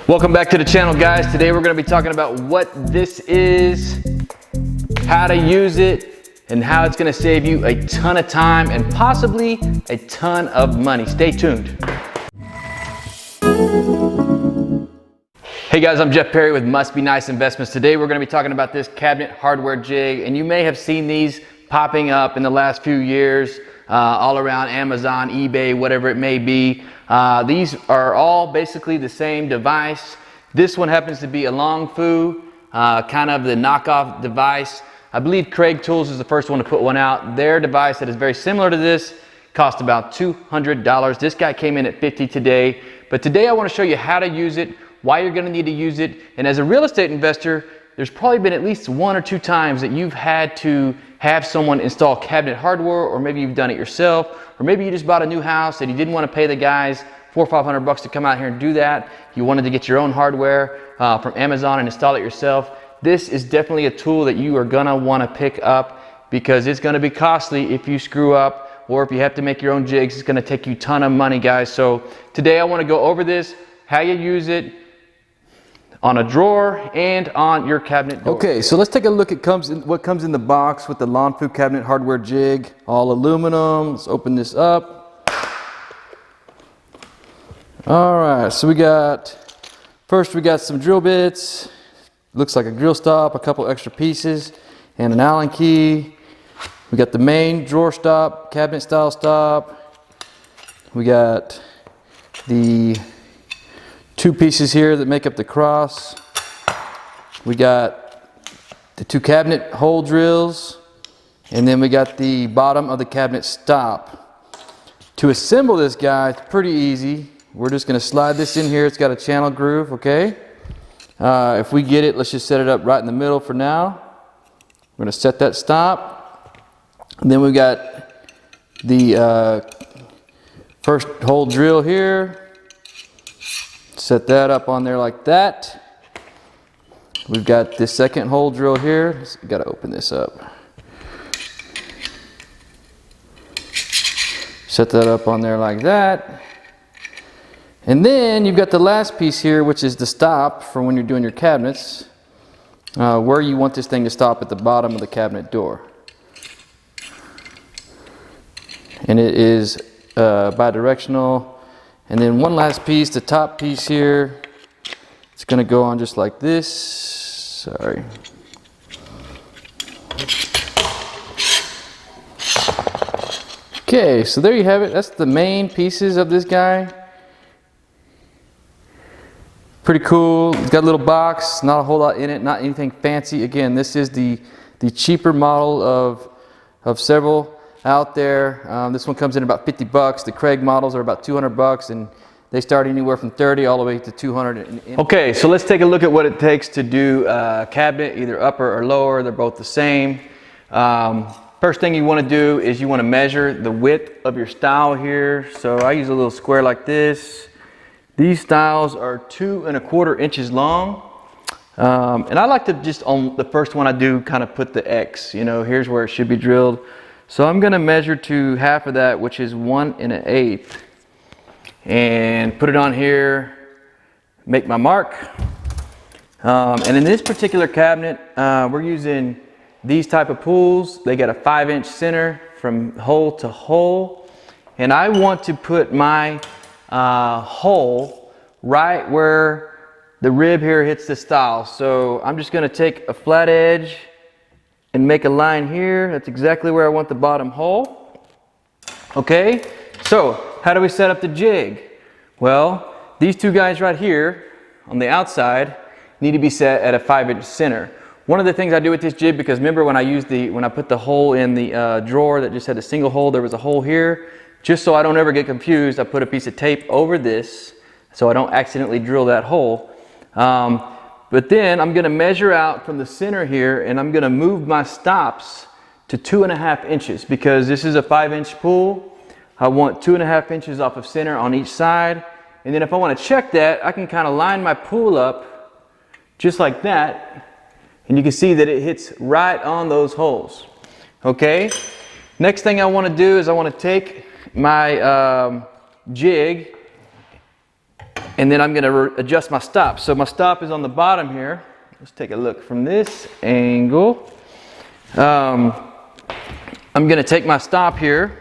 Welcome back to the channel, guys. Today we're going to be talking about what this is, how to use it, and how it's going to save you a ton of time and possibly a ton of money. Stay tuned. Hey guys, I'm Jeff Perry with Must Be Nice Investments. Today we're going to be talking about this cabinet hardware jig, and you may have seen these popping up in the last few years all around Amazon, eBay, whatever it may be. These are all basically the same device. This one happens to be a Longfu, kind of the knockoff device. I believe Kreg Tools is the first one to put one out. Their device that is very similar to this cost about $200. This guy came in at $50 today. But today I want to show you how to use it, why you're going to need to use it. And as a real estate investor, there's probably been at least 1 or 2 times that you've had to have someone install cabinet hardware, or maybe you've done it yourself, or maybe you just bought a new house and you didn't want to pay the guys $400 or $500 to come out here and do that. You wanted to get your own hardware from Amazon and install it yourself. This is definitely a tool that you are going to want to pick up, because it's going to be costly if you screw up, or if you have to make your own jigs. It's going to take you a ton of money, guys. So today I want to go over this, how you use it on a drawer and on your cabinet door. Okay, so let's take a look at what comes in the box with the Longfu cabinet hardware jig. All aluminum. Let's open this up. All right, so we got some drill bits. Looks like a drill stop, a couple extra pieces, and an Allen key. We got the main drawer stop, cabinet style stop. We got the 2 pieces here that make up the cross. We got the 2 cabinet hole drills, and then we got the bottom of the cabinet stop. To assemble this guy, it's pretty easy. We're just going to slide this in here. It's got a channel groove, okay? If we get it, let's just set it up right in the middle for now. We're going to set that stop. And then we got the first hole drill here. Set that up on there like that. We've got this second hole drill here. Got to open this up. Set that up on there like that. And then you've got the last piece here, which is the stop for when you're doing your cabinets, where you want this thing to stop at the bottom of the cabinet door. And it is bidirectional. And then one last piece, the top piece here, it's going to go on just like this. Sorry. Okay, so there you have it. That's the main pieces of this guy. Pretty cool. It's got a little box, not a whole lot in it, not anything fancy. Again, this is the cheaper model of several out there. This one comes in about $50. The Kreg models are about $200, and they start anywhere from $30 all the way to $200. Okay, so let's take a look at what it takes to do a cabinet, either upper or lower. They're both the same. First thing you want to do is you want to measure the width of your stile here. So I use a little square like this. These stiles are 2 1/4 inches long. And I like to just, on the first one I do, kind of put the X. You know, here's where it should be drilled. So I'm going to measure to half of that, which is 1 1/8, and put it on here, make my mark. And in this particular cabinet, we're using these type of pulls. They got a 5-inch center from hole to hole, and I want to put my hole right where the rib here hits the stile. So I'm just going to take a flat edge and make a line here. That's exactly where I want the bottom hole. Okay, so how do we set up the jig? Well, these 2 guys right here on the outside need to be set at a 5-inch center. One of the things I do with this jig, because remember when I put the hole in the drawer that just had a single hole, there was a hole here. Just so I don't ever get confused, I put a piece of tape over this so I don't accidentally drill that hole. But then I'm going to measure out from the center here, and I'm going to move my stops to 2 1/2 inches, because this is a 5-inch pull. I want 2 1/2 inches off of center on each side. And then if I want to check that, I can kind of line my pull up just like that. And you can see that it hits right on those holes. Okay. Next thing I want to do is I want to take my jig And then I'm going to adjust my stop. So my stop is on the bottom here. Let's take a look from this angle. I'm going to take my stop here.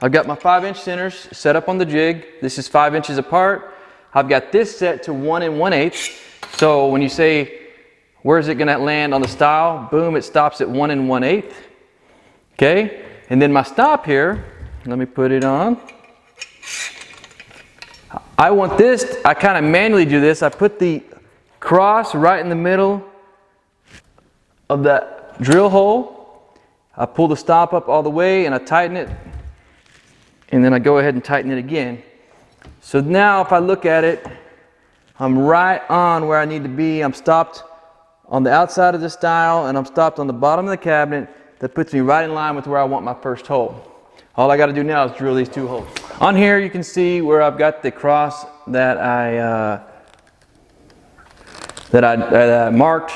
I've got my 5-inch centers set up on the jig. This is 5 inches apart. I've got this set to 1 1/8. So when you say, where's it going to land on the style? Boom, it stops at 1 1/8. Okay. And then my stop here, let me put it on. I want this, I kind of manually do this. I put the cross right in the middle of that drill hole. I pull the stop up all the way and I tighten it. And then I go ahead and tighten it again. So now if I look at it, I'm right on where I need to be. I'm stopped on the outside of the style and I'm stopped on the bottom of the cabinet. That puts me right in line with where I want my first hole. All I got to do now is drill these 2 holes. On here you can see where I've got the cross that I marked.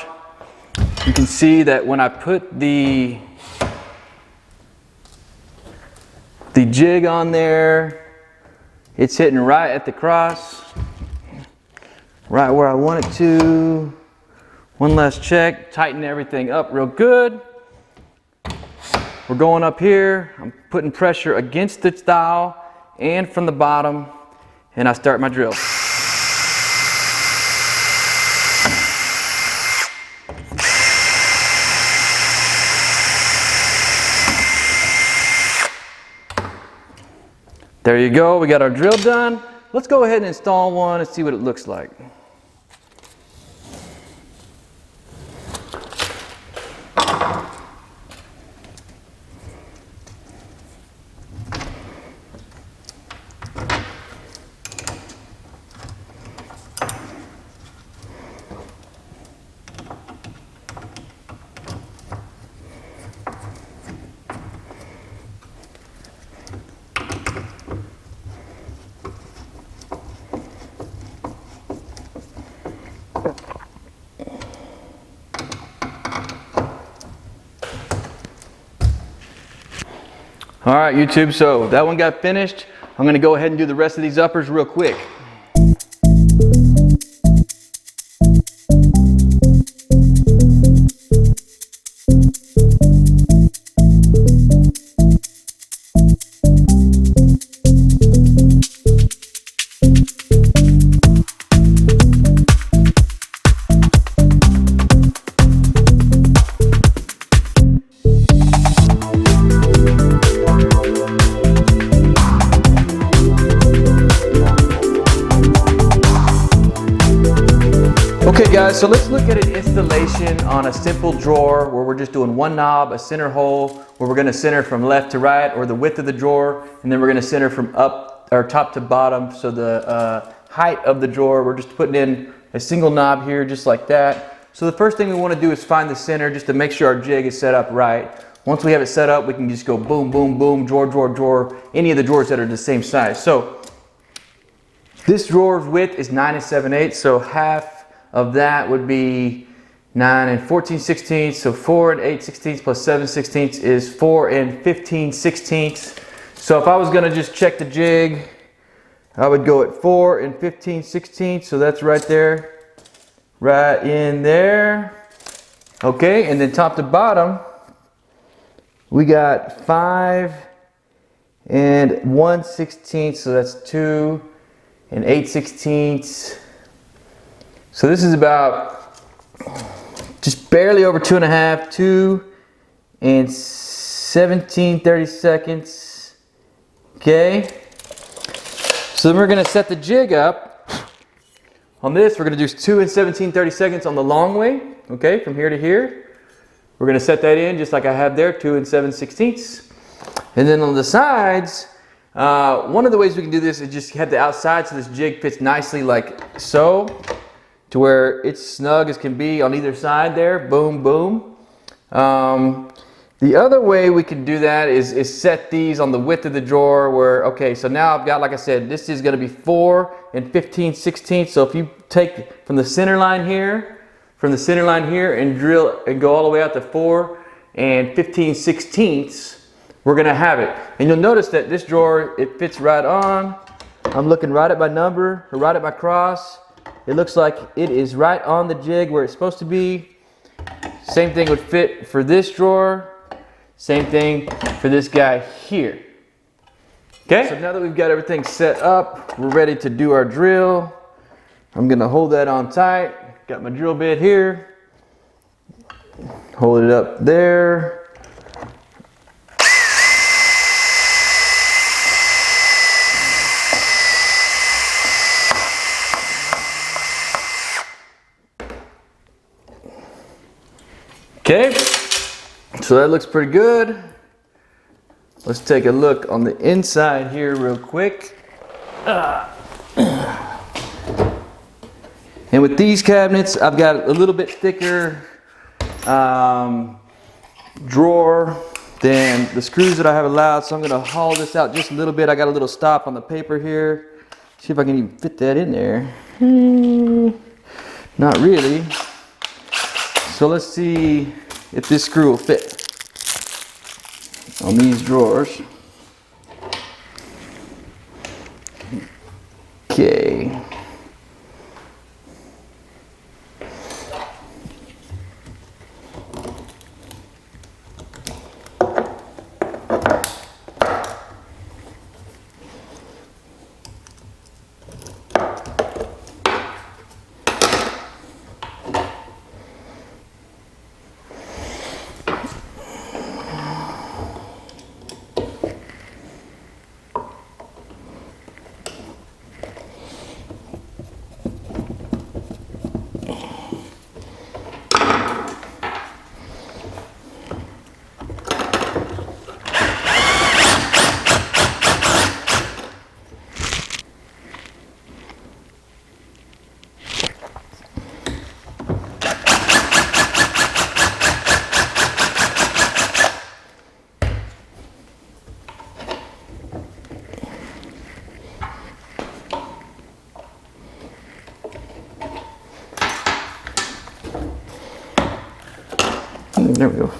You can see that when I put the jig on there, it's hitting right at the cross, right where I want it to. One last check, tighten everything up real good. We're going up here, I'm putting pressure against the style and from the bottom, and I start my drill. There you go, we got our drill done. Let's go ahead and install one and see what it looks like. All right, YouTube, so that one got finished. I'm gonna go ahead and do the rest of these uppers real quick. Okay guys, so let's look at an installation on a simple drawer where we're just doing one knob, a center hole, where we're going to center from left to right or the width of the drawer, and then we're going to center from up or top to bottom. So the height of the drawer, we're just putting in a single knob here just like that. So the first thing we want to do is find the center just to make sure our jig is set up right. Once we have it set up, we can just go boom, boom, boom, drawer, drawer, drawer, any of the drawers that are the same size. So this drawer's width is 9 7/8, so half of that would be 9 14/16, so 4 8/16 plus 7/16 is 4 15/16. So if I was going to just check the jig, I would go at 4 15/16, so that's right there, right in there. Okay, and then top to bottom, we got 5 1/16, so that's 2 8/16. So this is about just barely over 2.5, 2 17/32. Okay. So then we're going to set the jig up. On this, we're going to do 2 17/32 on the long way. Okay, from here to here. We're going to set that in just like I have there, 2 7/16. And then on the sides, one of the ways we can do this is just have the outside so this jig fits nicely like so, to where it's snug as can be on either side there, boom, boom. The other way we can do that is set these on the width of the drawer where, okay, so now I've got, like I said, this is gonna be 4 15/16. So if you take from the center line here, and drill and go all the way out to 4 15/16, we're gonna have it. And you'll notice that this drawer, it fits right on. I'm looking right at my number, or right at my cross. It looks like it is right on the jig where it's supposed to be. Same thing would fit for this drawer. Same thing for this guy here. Okay, so now that we've got everything set up, we're ready to do our drill. I'm gonna hold that on tight. Got my drill bit here. Hold it up there. Okay, so that looks pretty good. Let's take a look on the inside here real quick. And with these cabinets, I've got a little bit thicker drawer than the screws that I have allowed, so I'm gonna haul this out just a little bit. I got a little stop on the paper here. See if I can even fit that in there. Not really. So let's see if this screw will fit on these drawers. Okay. There we go.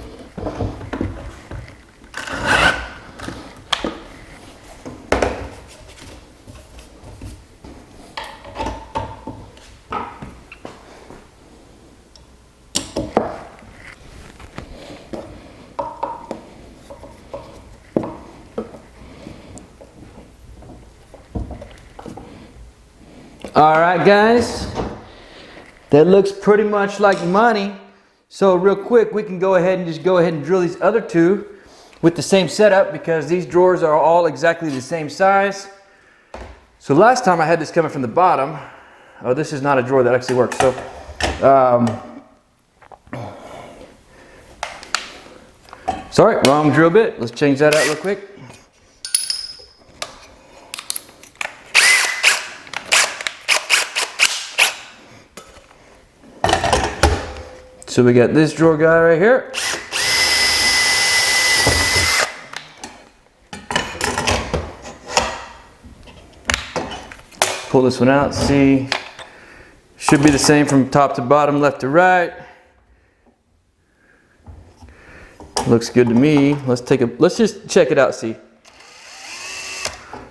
All right, guys, that looks pretty much like money. So real quick, we can go ahead and drill these other two with the same setup because these drawers are all exactly the same size. So last time I had this coming from the bottom. Oh, this is not a drawer that actually works. So, sorry, wrong drill bit. Let's change that out real quick. So we got this drawer guy right here. Pull this one out, see. Should be the same from top to bottom, left to right. Looks good to me. Let's just check it out, see.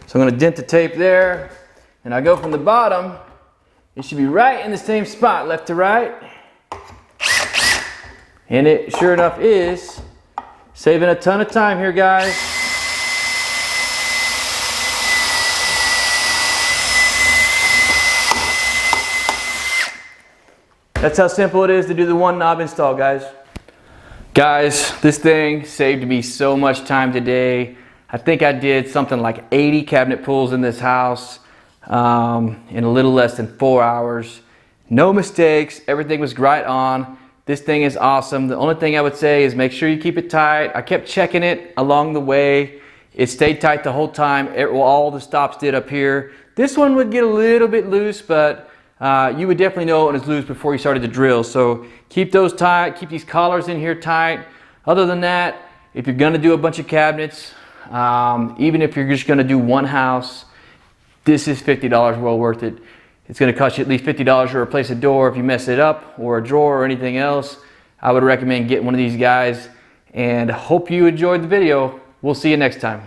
So I'm gonna dent the tape there, and I go from the bottom. It should be right in the same spot, left to right. And it sure enough is. Saving a ton of time here, guys. That's how simple it is to do the one knob install, guys. Guys, this thing saved me so much time today. I think I did something like 80 cabinet pulls in this house in a little less than 4 hours. No mistakes, everything was right on. This thing is awesome. The only thing I would say is make sure you keep it tight. I kept checking it along the way. It stayed tight the whole time. All the stops did up here. This one would get a little bit loose, but you would definitely know it was loose before you started to drill. So keep those tight, keep these collars in here tight. Other than that, if you're gonna do a bunch of cabinets, even if you're just gonna do one house, this is $50 well worth it. It's going to cost you at least $50 to replace a door if you mess it up, or a drawer or anything else. I would recommend getting one of these guys, and hope you enjoyed the video. We'll see you next time.